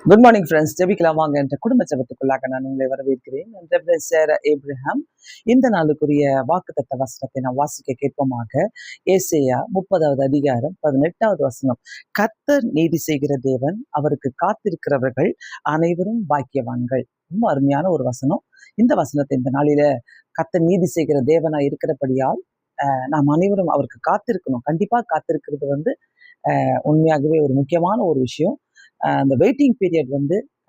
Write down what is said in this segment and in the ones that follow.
Good morning friends. ஜெபிக்கலாம் வாங்க என்ற குடும்ப ஜெபத்துக்குள்ளாக நான் உங்களை வரவேற்கிறேன். சேர ஏப்ரஹாம் இந்த நாளுக்குரிய வாக்குத்தத்த வசனத்தை நான் வாசிக்க கேட்போமாக. ஏசையா 30வது அதிகாரம் 18வது வசனம். கர்த்தர் நீதி செய்கிற தேவன், அவருக்கு காத்திருக்கிறவர்கள் அனைவரும் பாக்கியவான்கள். ரொம்ப அருமையான ஒரு வசனம். இந்த வசனத்தை இந்த நாளில கர்த்தர் நீதி செய்கிற தேவனா இருக்கிறபடியால் நாம் அனைவரும் அவருக்கு காத்திருக்கணும். கண்டிப்பா காத்திருக்கிறது உண்மையாகவே ஒரு முக்கியமான ஒரு விஷயம். அந்த வெயிட்டிங் பீரியட்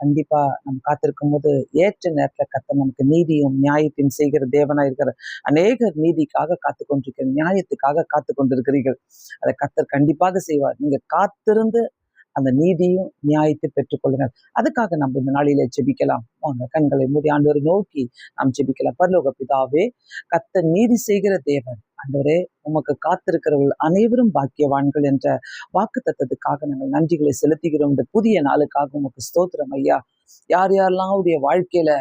கண்டிப்பா நம்ம காத்திருக்கும் போது ஏற்ற நேரத்துல கர்த்தர் நமக்கு நீதியும் நியாயத்தையும் செய்கிற தேவனா இருக்கிற அநேகர் நீதிக்காக காத்து கொண்டிருக்கிற, நியாயத்துக்காக காத்து கொண்டிருக்கிறீர்கள். அதை கர்த்தர் கண்டிப்பாக செய்வார். நீங்க காத்திருந்து அந்த நீதியும் நியாயத்தை பெற்றுக்கொள்ளுங்கள். அதுக்காக நம்ம இந்த நாளிலே ஜெபிக்கலாம் வாங்க. கண்களை மூடி ஆண்டவரை நோக்கி நாம் ஜெபிக்கலாம். பரலோக பிதாவே, கர்த்தர் நீதி செய்கிற தேவன், ஆண்டவரே உமக்கு காத்திருக்கிறவர்கள் அனைவரும் பாக்கியவான்கள் என்ற வாக்கு தத்தத்துக்காக நாங்கள் நன்றிகளை செலுத்துகிறோம். இந்த புதிய நாளுக்காக உமக்கு ஸ்தோத்திரம் ஐயா. யார் யாரெல்லாம் உடைய வாழ்க்கையில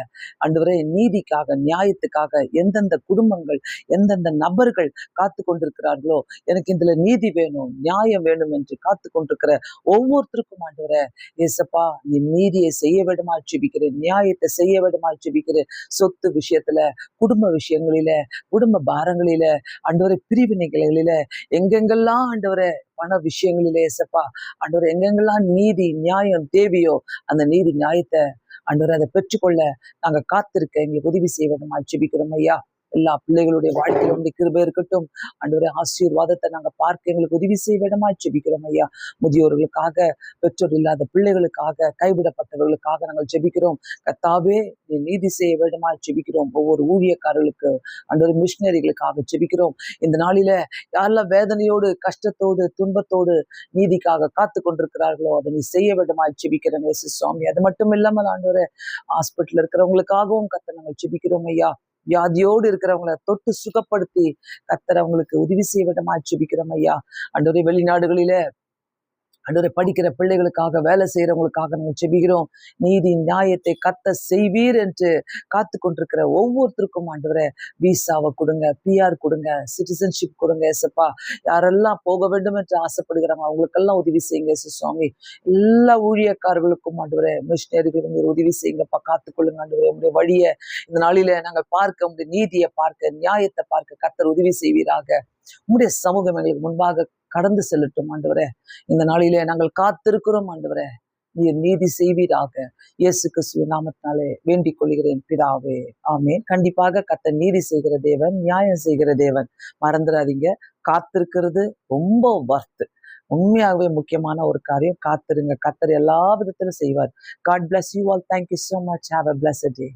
ஆண்டவரே நீதிக்காக, நியாயத்துக்காக எந்தெந்த குடும்பங்கள், எந்தெந்த நபர்கள் காத்து கொண்டிருக்கிறார்களோ, எனக்கு இதுல நீதி வேணும், நியாயம் வேணும் என்று காத்து கொண்டிருக்கிற ஒவ்வொருத்தருக்கும் ஆண்டவரே, ஏசப்பா நீ நீதியை செய்ய வேண்டுமா ஜெபிக்கிறேன், நியாயத்தை செய்ய வேண்டுமா ஜெபிக்கிறேன். சொத்து விஷயத்துல, குடும்ப விஷயங்களில, குடும்ப பாரங்களில, ஆண்டவரே பிரிவினைகளில, எங்கெங்கெல்லாம் ஆண்டவரே பண விஷயங்களிலே ஏசப்பா, ஆண்டவரே எங்கெங்கெல்லாம் நீதி நியாயம் தேவையோ அந்த நீதி நியாயத்தை ஆண்டவரே அதை பெற்றுக்கொள்ள நாங்க காத்திருக்க எங்களுக்கு உதவி செய்ய வேண்டுமா ஜெபிக்கிறோம் ஐயா. எல்லா பிள்ளைகளுடைய வாழ்க்கையில கிருபை இருக்கட்டும். ஆண்டவரே ஆசீர்வாதத்தை நாங்க பார்க்க எங்களுக்கு உதவி செய்ய வேண்டுமா ஜெபிக்கிறோம் ஐயா. முதியோர்களுக்காக, பெற்றோர் இல்லாத பிள்ளைகளுக்காக, கைவிடப்பட்டவர்களுக்காக நாங்கள் ஜெபிக்கிறோம். கர்த்தாவே நீ நீதி செய்ய வேண்டுமா ஜெபிக்கிறோம். ஒவ்வொரு ஊழியக்காரர்களுக்கு, ஆண்டவரே மிஷினரிகளுக்காக ஜெபிக்கிறோம். இந்த நாளில யாரெல்லாம் வேதனையோடு, கஷ்டத்தோடு, துன்பத்தோடு நீதிக்காக காத்து கொண்டிருக்கிறார்களோ அதை நீ செய்ய வேண்டுமா ஜெபிக்கிறேன் இயேசு சுவாமி. அது மட்டும் இல்லாமல் ஆண்டவரே ஹாஸ்பிட்டல் இருக்கிறவங்களுக்காகவும் கர்த்தர் நாங்கள் ஜெபிக்கிறோம் ஐயா. வியாதியோடு இருக்கிறவங்களை தொட்டு சுகப்படுத்தி கர்த்தர் அவங்களுக்கு உதவி செய்ய விடமா ஜெபிக்கிறோம் ஐயா. ஆண்டவரே வெளிநாடுகளில ஆண்டவரே படிக்கிற பிள்ளைகளுக்காக, வேலை செய்யறவங்களுக்காக நாங்கள் ஜெபிக்கிறோம். நீதி நியாயத்தை கர்த்தர் செய்வீர் என்று காத்து கொண்டிருக்கிற ஒவ்வொருத்தருக்கும் ஆண்டவரே விசாவை கொடுங்க, பிஆர் கொடுங்க, சிட்டிசன்ஷிப் கொடுங்க ஏசப்பா. யாரெல்லாம் போக வேண்டும் என்று ஆசைப்படுகிறாங்க அவங்களுக்கெல்லாம் உதவி செய்யுங்க ஏசு சுவாமி. எல்லா ஊழியக்காரர்களுக்கும் ஆண்டவரே மிஷினரிகளும் உதவி செய்யுங்கப்பா. காத்துக்கொள்ளுங்க ஆண்டவரே. உங்களுடைய வழியை இந்த நாளில நாங்கள் பார்க்க, உங்களுடைய நீதியை பார்க்க, நியாயத்தை பார்க்க கர்த்தர் உதவி செய்வீராக. உங்களுடைய சமூகம் எங்களுக்கு முன்பாக கடந்து செல்லட்டும் ஆண்டவரே. இந்த நாளிலே நாங்கள் காத்திருக்கிறோம் ஆண்டவரே. நீர் நீதி செய்வீராக. இயேசு கிறிஸ்துவின் நாமத்தினாலே வேண்டிக் கொள்கிறேன் பிதாவே, ஆமென். கண்டிப்பாக கர்த்தர் நீதி செய்கிற தேவன், நியாயம் செய்கிற தேவன். மறந்துடாதீங்க, காத்திருக்கிறது ரொம்ப வர்த்து. உண்மையாகவே முக்கியமான ஒரு காரியம். காத்திருங்க, கர்த்தர் எல்லா விதத்திலும் செய்வார். God bless you all. Thank you so much. Have a blessed day.